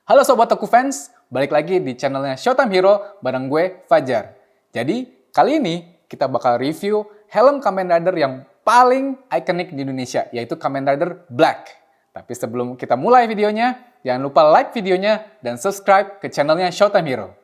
Halo Sobat Toku Fans, balik lagi di channelnya Showtime Hero bareng gue, Fajar. Jadi, kali ini kita bakal review helm Kamen Rider yang paling ikonik di Indonesia, yaitu Kamen Rider Black. Tapi sebelum kita mulai videonya, jangan lupa like videonya dan subscribe ke channelnya Showtime Hero.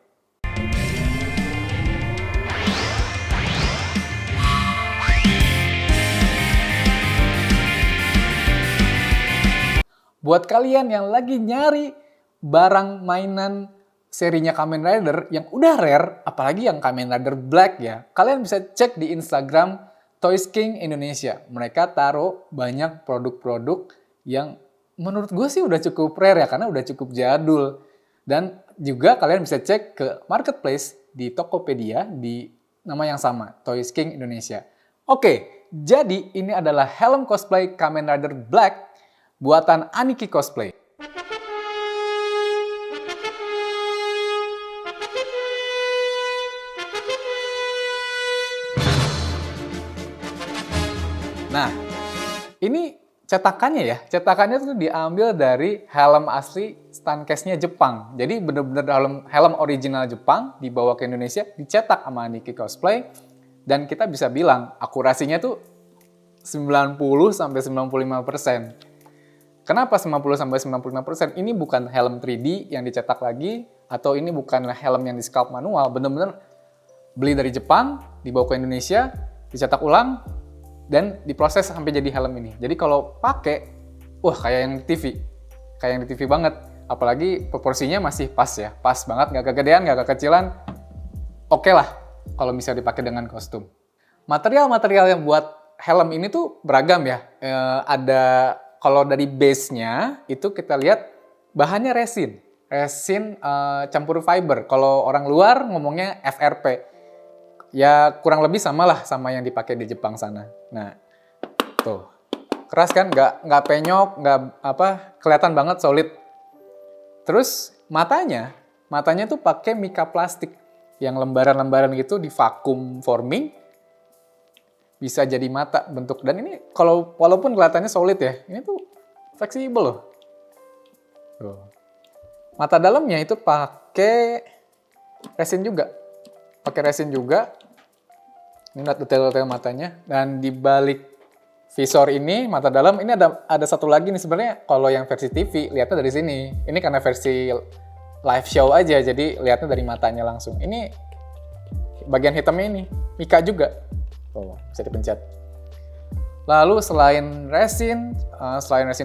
Buat kalian yang lagi nyari barang mainan serinya Kamen Rider yang udah rare, apalagi yang Kamen Rider Black ya, kalian bisa cek di Instagram Toys King Indonesia. Mereka taruh banyak produk-produk yang menurut gue sih udah cukup rare ya, karena udah cukup jadul. Dan juga kalian bisa cek ke marketplace di Tokopedia di nama yang sama, Toys King Indonesia. Oke, jadi ini adalah helm cosplay Kamen Rider Black buatan Aniki Cosplay. Nah, ini cetakannya ya. Cetakannya tuh diambil dari helm asli Stancase-nya Jepang. Jadi bener-bener helm original Jepang dibawa ke Indonesia, dicetak sama Aniki Cosplay. Dan kita bisa bilang akurasinya tuh 90-95%. Kenapa 90-95%? Ini bukan helm 3D yang dicetak lagi, atau ini bukan helm yang di sculpt manual. Bener-bener beli dari Jepang, dibawa ke Indonesia, dicetak ulang, dan diproses sampai jadi helm ini. Jadi kalau pakai, wah kayak yang di TV. Kayak yang di TV banget. Apalagi proporsinya masih pas ya. Pas banget, nggak kegedean, nggak kekecilan. Oke lah kalau bisa dipakai dengan kostum. Material-material yang buat helm ini tuh beragam ya. Ada, kalau dari base-nya itu kita lihat bahannya resin. Resin campur fiber. Kalau orang luar ngomongnya FRP. Ya kurang lebih sama lah sama yang dipakai di Jepang sana. Nah, tuh keras kan, nggak penyok, nggak kelihatan banget solid. Terus matanya tuh pakai mika plastik yang lembaran-lembaran gitu di vakum forming, bisa jadi mata bentuk. Dan ini kalau walaupun kelihatannya solid ya, ini tuh fleksibel loh. Tuh. Mata dalamnya itu pakai resin juga. Ini lihat detail-detail matanya. Dan di balik visor ini, mata dalam, ini ada satu lagi nih sebenarnya. Kalau yang versi TV, lihatnya dari sini. Ini karena versi live show aja, jadi lihatnya dari matanya langsung. Ini bagian hitamnya ini, mika juga. Oh, bisa dipencet. Lalu selain resin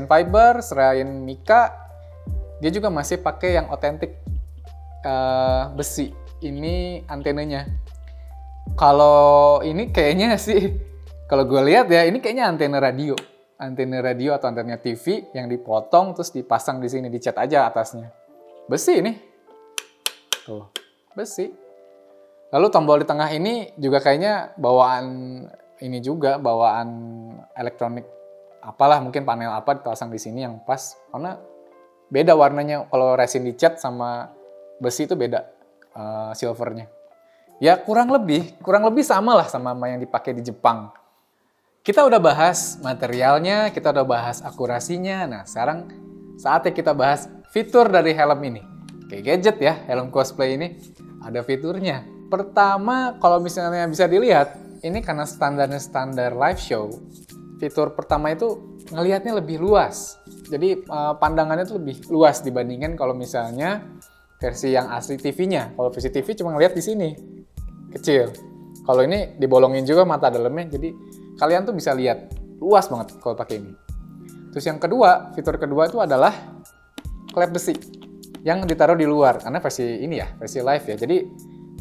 fiber, selain mika, dia juga masih pakai yang otentik besi. Ini antenanya. Kalau ini kayaknya sih, kalau gue lihat ya, ini kayaknya antena radio atau antena TV yang dipotong terus dipasang di sini, dicat aja atasnya. Besi ini. Tuh, besi. Lalu tombol di tengah ini juga kayaknya bawaan elektronik apalah, mungkin panel apa dipasang di sini yang pas, karena beda warnanya kalau resin dicat sama besi itu beda silvernya. Ya kurang lebih sama lah sama yang dipakai di Jepang. Kita udah bahas materialnya, kita udah bahas akurasinya. Nah sekarang saatnya kita bahas fitur dari helm ini. Kayak gadget ya, helm cosplay ini ada fiturnya. Pertama, kalau misalnya bisa dilihat, ini karena standarnya standar live show, fitur pertama itu ngelihatnya lebih luas. Jadi pandangannya tuh lebih luas dibandingkan kalau misalnya versi yang asli TV-nya. Kalau versi TV cuma ngelihat di sini, kecil. Kalau ini dibolongin juga mata dalamnya, jadi kalian tuh bisa lihat luas banget kalau pakai ini. Terus yang kedua, fitur kedua itu adalah klep besi yang ditaruh di luar, karena versi ini ya, versi live ya. Jadi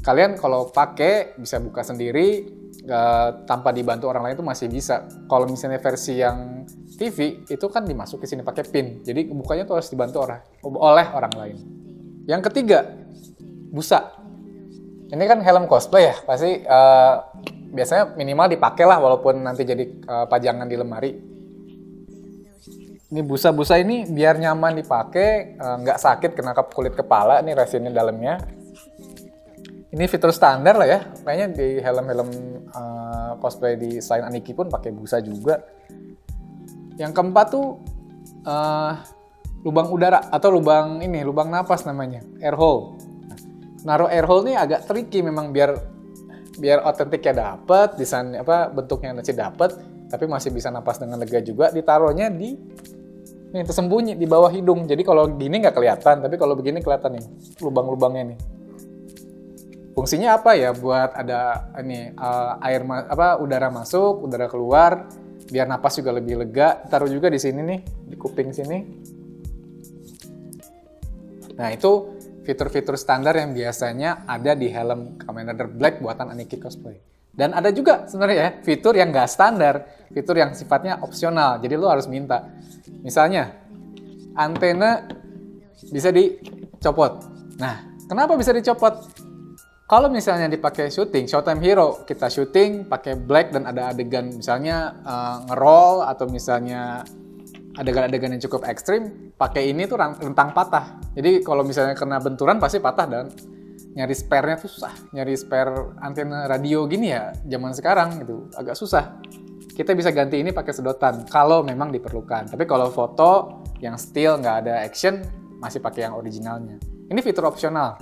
kalian kalau pakai bisa buka sendiri tanpa dibantu orang lain itu masih bisa. Kalau misalnya versi yang TV itu kan dimasuk ke sini pakai pin, jadi bukanya tuh harus dibantu oleh orang lain. Yang ketiga, busa. Ini kan helm cosplay ya, pasti biasanya minimal dipakai lah walaupun nanti jadi pajangan di lemari. Ini busa-busa ini biar nyaman dipakai, nggak sakit kena kulit kepala, ini resinnya dalamnya. Ini fitur standar lah ya, kayaknya di helm-helm cosplay di selain Aniki pun pakai busa juga. Yang keempat tuh lubang udara atau lubang napas namanya, air hole. Naruh air hole ini agak tricky memang biar otentiknya dapet, desain bentuknya masih dapet, tapi masih bisa napas dengan lega juga. Ditaruhnya di tersembunyi di bawah hidung. Jadi kalau gini nggak kelihatan, tapi kalau begini kelihatan nih lubang-lubangnya nih. Fungsinya apa ya? Buat ada udara masuk, udara keluar, biar napas juga lebih lega. Taruh juga di sini nih, di kuping sini. Nah, itu fitur-fitur standar yang biasanya ada di helm Kamen Rider Black buatan Aniki Cosplay. Dan ada juga sebenarnya ya, fitur yang nggak standar, fitur yang sifatnya opsional. Jadi lo harus minta. Misalnya, antena bisa dicopot. Nah, kenapa bisa dicopot? Kalau misalnya dipakai syuting, Showtime Hero, kita syuting pakai black dan ada adegan misalnya nge-roll atau misalnya adegan-adegan yang cukup ekstrim, pakai ini tuh rentang patah. Jadi kalau misalnya kena benturan pasti patah dan nyari spare-nya tuh susah. Nyari spare antena radio gini ya zaman sekarang gitu agak susah. Kita bisa ganti ini pakai sedotan kalau memang diperlukan. Tapi kalau foto yang still nggak ada action masih pakai yang originalnya. Ini fitur opsional.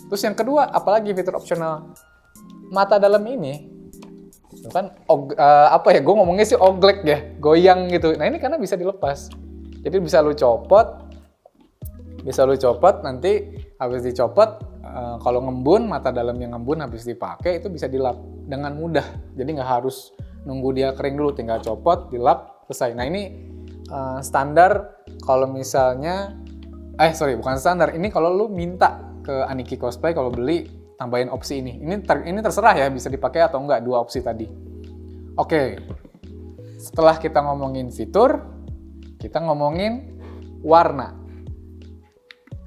Terus yang kedua, apalagi fitur opsional? Mata dalam ini kan gue ngomongnya sih oglek ya, goyang gitu. Nah ini karena bisa dilepas, jadi bisa lu copot nanti habis dicopot kalau ngembun, mata dalam yang ngembun habis dipakai itu bisa dilap dengan mudah. Jadi nggak harus nunggu dia kering dulu, tinggal copot, dilap, selesai. Nah ini standar kalau misalnya bukan standar, ini kalau lu minta ke Aniki Cosplay kalau beli tambahin opsi ini. Ini terserah ya, bisa dipakai atau enggak, dua opsi tadi. Oke, setelah kita ngomongin fitur, kita ngomongin warna.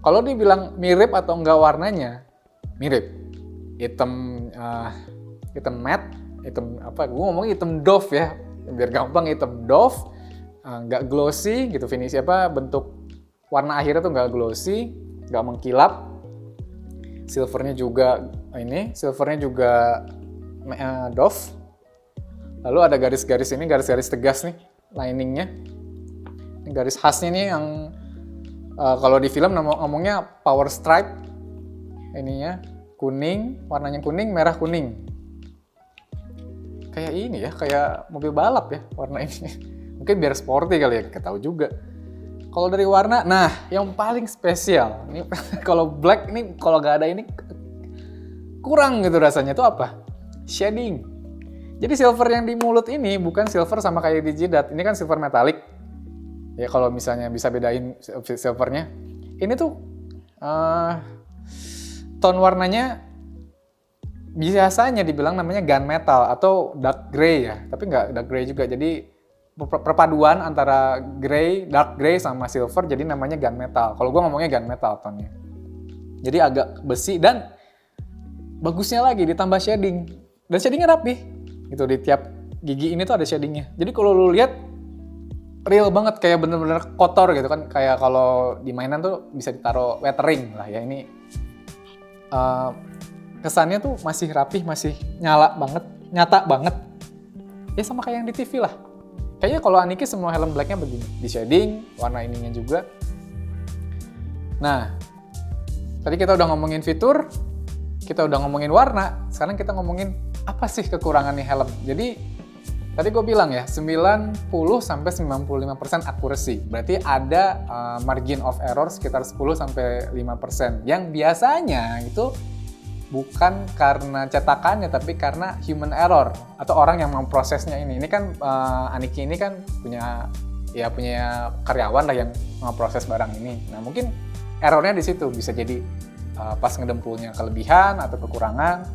Kalau dibilang mirip atau enggak warnanya, mirip. Hitam matte, gue ngomongin hitam doff ya, biar gampang, hitam doff, enggak glossy gitu, finish bentuk warna akhirnya tuh enggak glossy, enggak mengkilap. Silvernya juga doff. Lalu ada garis-garis ini, garis-garis tegas nih, liningnya. Ini garis khasnya nih yang kalau di film ngomongnya power stripe. Ininya kuning, warnanya kuning, merah kuning. Kayak ini ya, kayak mobil balap ya warna ini. Mungkin biar sporty kali ya, kita tahu juga. Kalau dari warna, nah yang paling spesial, ini kalau black ini kalau nggak ada ini kurang gitu rasanya, itu apa? Shading. Jadi silver yang di mulut ini bukan silver sama kayak di jidat, ini kan silver metalik. Ya kalau misalnya bisa bedain silvernya, ini tuh tone warnanya biasanya dibilang namanya gunmetal atau dark gray ya, tapi nggak dark gray juga. Jadi perpaduan antara dark gray sama silver, jadi namanya gunmetal. Kalau gue ngomongnya gunmetal tone-nya. Jadi agak besi dan bagusnya lagi ditambah shading. Dan shadingnya rapi. Gitu, di tiap gigi ini tuh ada shadingnya. Jadi kalau lu lihat real banget, kayak bener-bener kotor gitu kan. Kayak kalau di mainan tuh bisa ditaruh weathering lah ya. Ini kesannya tuh masih rapih, masih nyata banget. Ya sama kayak yang di TV lah. Kayaknya kalau Aniki semua helm blacknya begini, di shading, warna ininya juga. Nah, tadi kita udah ngomongin fitur, kita udah ngomongin warna, sekarang kita ngomongin apa sih kekurangan nih helm. Jadi, tadi gue bilang ya, 90-95% accuracy. Berarti ada margin of error sekitar 10-5%. Yang biasanya itu bukan karena cetakannya, tapi karena human error atau orang yang memprosesnya ini. Ini kan Aniki ini kan punya karyawan lah yang memproses barang ini. Nah mungkin errornya di situ, bisa jadi pas ngedempulnya kelebihan atau kekurangan.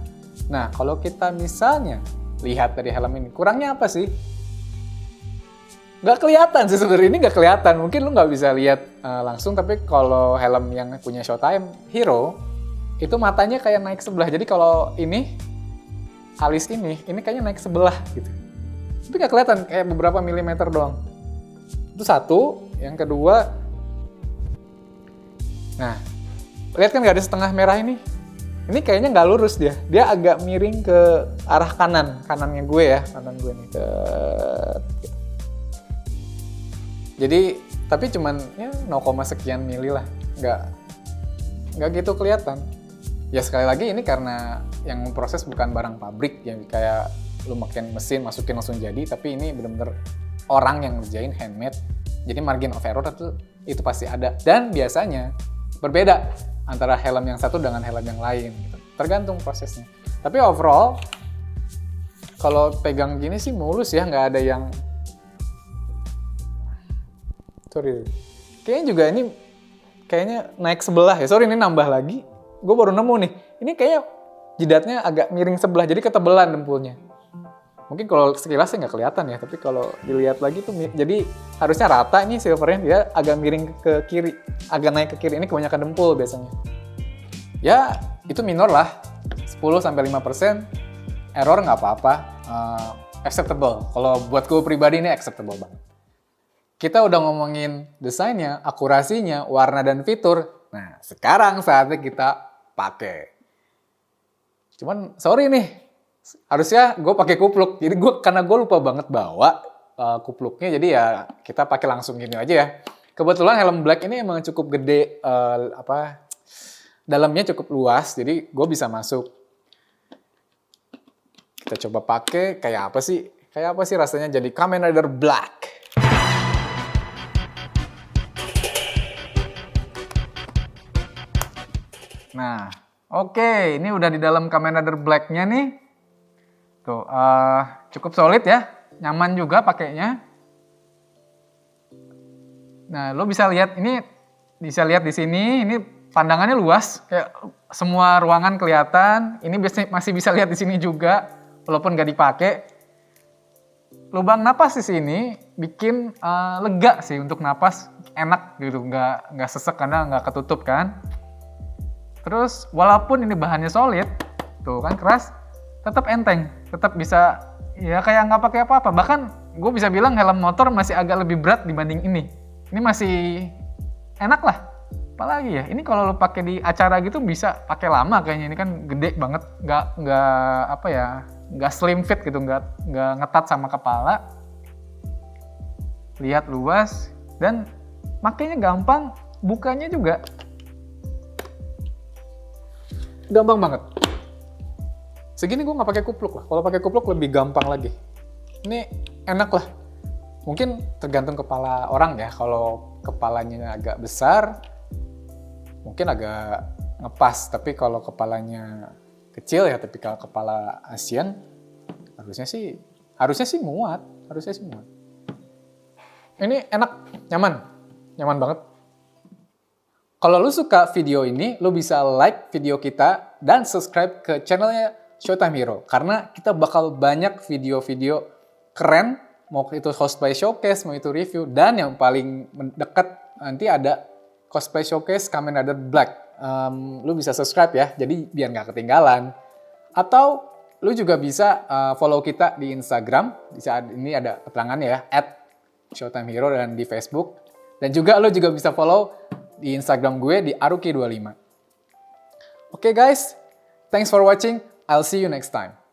Nah kalau kita misalnya lihat dari helm ini, kurangnya apa sih? Nggak kelihatan sih sebenarnya, ini nggak kelihatan. Mungkin lu nggak bisa lihat langsung, tapi kalau helm yang punya Showtime Hero itu matanya kayak naik sebelah. Jadi kalau ini alis ini kayaknya naik sebelah gitu. Tapi nggak kelihatan, kayak beberapa milimeter doang. Itu satu. Yang kedua, nah lihat kan garis setengah merah ini. Ini kayaknya nggak lurus dia. Dia agak miring ke arah kanannya gue ya, kanan gue nih. Jadi Tapi cuman ya 0, sekian mili lah, nggak gitu kelihatan. Ya sekali lagi ini karena yang memproses bukan barang pabrik yang kayak lu makin mesin masukin langsung jadi, tapi ini bener-bener orang yang ngerjain handmade. Jadi margin of error itu pasti ada, dan biasanya berbeda antara helm yang satu dengan helm yang lain gitu. Tergantung prosesnya. Tapi overall kalau pegang gini sih mulus ya, nggak ada yang kayaknya juga ini kayaknya naik sebelah ya. Sorry, ini nambah lagi. Gue baru nemu nih. Ini kayaknya jidatnya agak miring sebelah, jadi ketebelan dempulnya. Mungkin kalau sekilas sih nggak kelihatan ya, tapi kalau dilihat lagi tuh, jadi harusnya rata ini silvernya, dia agak miring ke kiri, agak naik ke kiri. Ini kebanyakan dempul biasanya. Ya, itu minor lah. 10-5%, error nggak apa-apa. Acceptable. Kalau buat gue pribadi ini acceptable banget. Kita udah ngomongin desainnya, akurasinya, warna dan fitur. Nah, sekarang saatnya kita pakai. Cuman sorry nih, harusnya gue pakai kupluk. Jadi karena gue lupa banget bawa kupluknya, jadi ya kita pakai langsung gini aja ya. Kebetulan helm black ini emang cukup gede, dalamnya cukup luas, jadi gue bisa masuk. Kita coba pakai, kayak apa sih? Kayak apa sih rasanya jadi Kamen Rider Black? Nah, oke, ini udah di dalam Kamen Rider Black-nya nih. Tuh, cukup solid ya, nyaman juga pakainya. Nah, lo bisa lihat di sini, ini pandangannya luas, kayak semua ruangan kelihatan. Ini masih bisa lihat di sini juga, walaupun nggak dipakai. Lubang napas di sini bikin lega sih untuk napas, enak gitu, nggak sesek karena nggak ketutup kan. Terus walaupun ini bahannya solid, tuh kan keras, tetap enteng, tetap bisa ya kayak nggak pakai apa-apa. Bahkan gue bisa bilang helm motor masih agak lebih berat dibanding ini. Ini masih enak lah. Apalagi ya, ini kalau lo pakai di acara gitu bisa pakai lama kayaknya. Ini kan gede banget, nggak slim fit gitu, nggak ngetat sama kepala. Lihat luas dan makainya gampang, bukanya juga gampang banget. Segini gue nggak pakai kupluk lah. Kalau pakai kupluk lebih gampang lagi. Ini enak lah. Mungkin tergantung kepala orang ya. Kalau kepalanya agak besar, mungkin agak ngepas. Tapi kalau kepalanya kecil ya, tapi kalau kepala Asian, harusnya sih muat. Ini enak, nyaman banget. Kalau lu suka video ini, lu bisa like video kita dan subscribe ke channelnya Showtime Hero. Karena kita bakal banyak video-video keren, mau itu cosplay showcase, mau itu review, dan yang paling dekat nanti ada cosplay showcase Kamen Rider Black. Lu bisa subscribe ya, jadi biar nggak ketinggalan. Atau lu juga bisa follow kita di Instagram, di saat ini ada keterangannya ya, @Showtime Hero, dan di Facebook. Dan juga lu juga bisa follow di Instagram gue di Aruki25. Oke guys, thanks for watching. I'll see you next time.